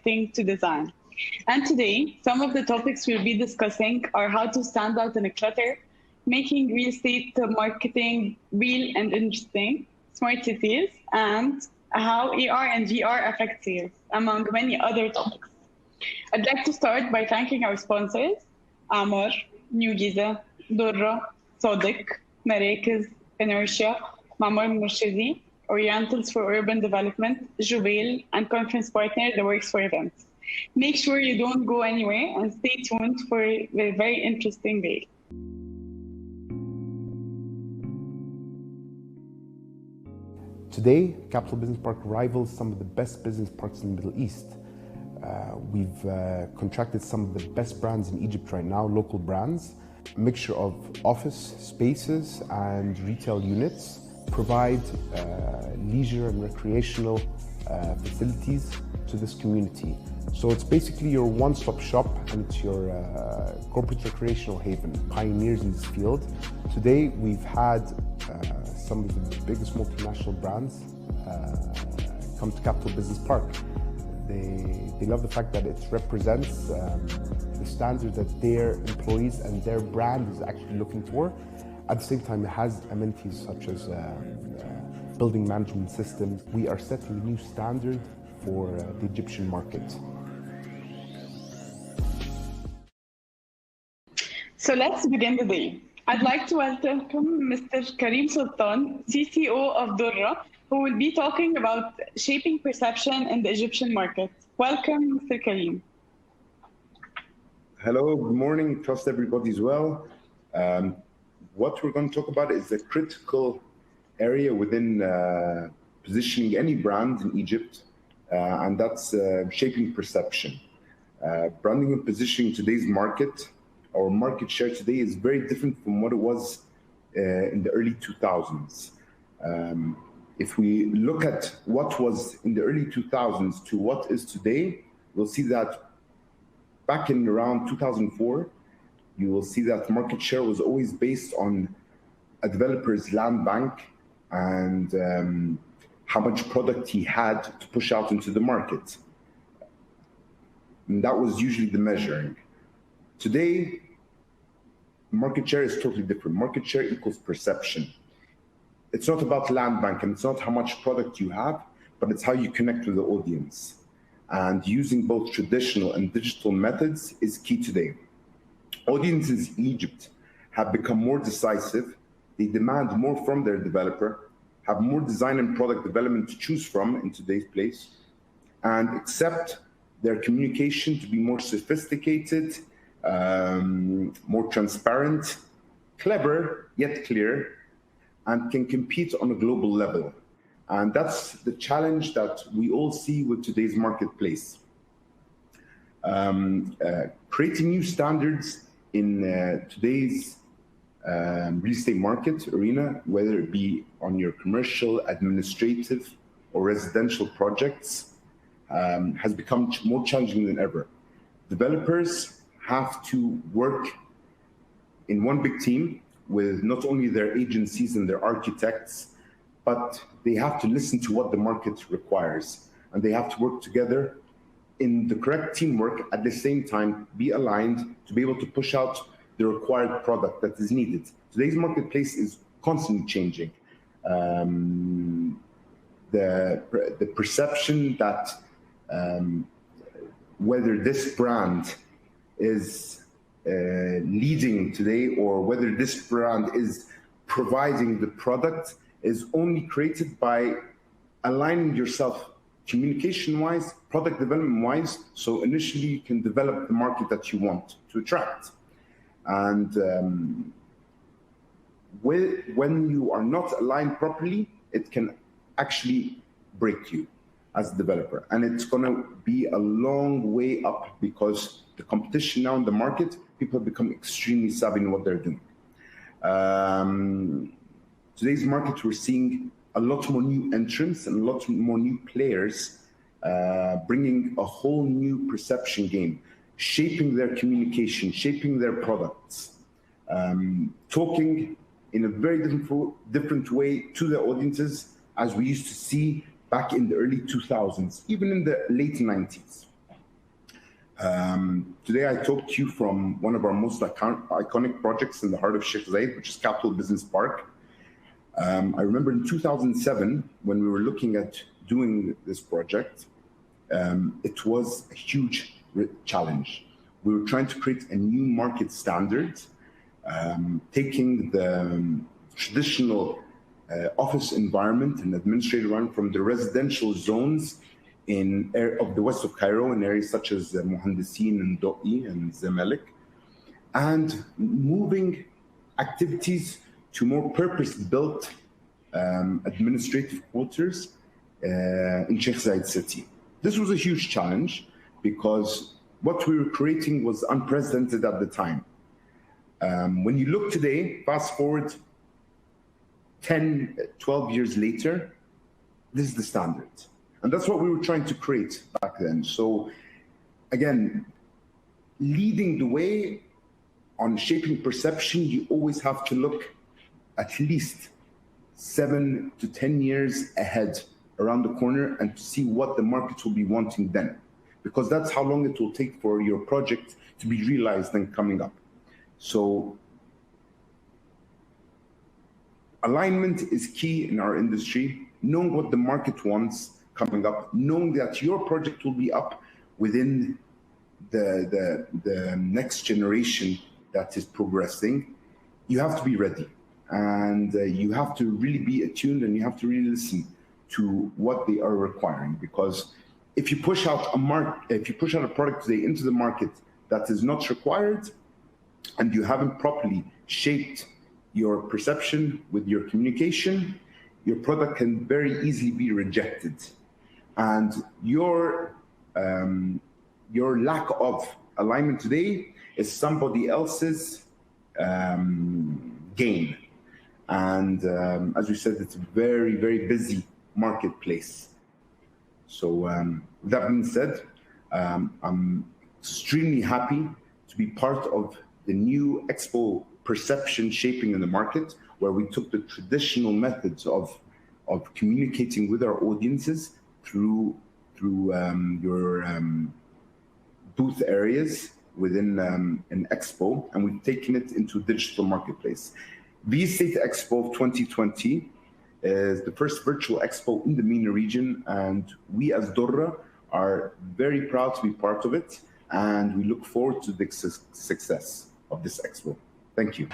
marketing to design. And today, some of the topics we'll be discussing are how to stand out in a clutter, making real estate marketing real and interesting, smart cities, and how AR and VR affect sales, among many other topics. I'd like to start by thanking our sponsors, Amar, New Giza, Dorra, Sodiq, Marrakez, Inertia, Mamar Murshidi, Orientals for Urban Development, Jubail, and conference partner, The Works for Events. Make sure you don't go anywhere and stay tuned for a very interesting day. Today, Capital Business Park rivals some of the best business parks in the Middle East. We've contracted some of the best brands in Egypt right now, local brands. A mixture of office spaces and retail units provide leisure and recreational facilities to this community. So it's basically your one-stop shop and it's your corporate recreational haven, pioneers in this field. Today we've had some of the biggest multinational brands come to Capital Business Park. They love the fact that it represents the standard that their employees and their brand is actually looking for. At the same time, it has amenities such as building management systems. We are setting a new standard for the Egyptian market. So let's begin the day. I'd like to welcome Mr. Karim Sultan, CCO of Dorra, who will be talking about shaping perception in the Egyptian market. Welcome, Mr. Karim. Hello, good morning. Trust everybody's well. What we're going to talk about is a critical area within positioning any brand in Egypt, and that's shaping perception. Branding and positioning today's market, our market share today is very different from what it was in the early 2000s. If we look at what was in the early 2000s to what is today, we'll see that back in around 2004, you will see that market share was always based on a developer's land bank and how much product he had to push out into the market. And that was usually the measuring. Today, market share is totally different. Market share equals perception. It's not about land bank and it's not how much product you have, but it's how you connect with the audience. And using both traditional and digital methods is key today. Audiences in Egypt have become more decisive. They demand more from their developer, have more design and product development to choose from in today's place, and accept their communication to be more sophisticated, more transparent, clever, yet clear, and can compete on a global level. And that's the challenge that we all see with today's marketplace. Creating new standards in today's real estate market arena, whether it be on your commercial, administrative, or residential projects, has become more challenging than ever. Developers have to work in one big team with not only their agencies and their architects, but they have to listen to what the market requires. And they have to work together in the correct teamwork, at the same time, be aligned to be able to push out the required product that is needed. Today's marketplace is constantly changing. The perception that whether this brand is leading today or whether this brand is providing the product is only created by aligning yourself communication-wise, product development-wise, so initially you can develop the market that you want to attract. And when you are not aligned properly, it can actually break you as a developer. And it's going to be a long way up because the competition now in the market, people have become extremely savvy in what they're doing. Today's market, we're seeing a lot more new entrants and a lot more new players bringing a whole new perception game, shaping their communication, shaping their products, talking in a very different way to their audiences as we used to see back in the early 2000s, even in the late 90s. Today I talked to you from one of our most iconic projects in the heart of Sheikh Zayed, which is Capital Business Park. I remember in 2007, when we were looking at doing this project, it was a huge challenge. We were trying to create a new market standard, taking the traditional office environment and administrative environment from the residential zones of the West of Cairo in areas such as Muhandisin and Do'i and Zamalek, and moving activities to more purpose-built administrative quarters in Sheikh Zayed city. This was a huge challenge because what we were creating was unprecedented at the time. When you look today, fast forward 10, 12 years later, this is the standard. And that's what we were trying to create back then. So again, leading the way on shaping perception, you always have to look at least 7 to 10 years ahead around the corner and to see what the market will be wanting then. Because that's how long it will take for your project to be realized and coming up. So alignment is key in our industry, knowing what the market wants coming up, knowing that your project will be up within the next generation that is progressing. You have to be ready, and you have to really be attuned, and you have to really listen to what they are requiring. Because if you push out a product today into the market that is not required, and you haven't properly shaped your perception with your communication, your product can very easily be rejected. And your lack of alignment today is somebody else's gain. And as we said, it's a very, very busy marketplace. So with that being said, I'm extremely happy to be part of the new Expo perception shaping in the market, where we took the traditional methods of communicating with our audiences through your booth areas within an expo, and we've taken it into digital marketplace. The Estate Expo of 2020 is the first virtual expo in the MENA region, and we as Dorra are very proud to be part of it, and we look forward to the success of this expo. Thank you.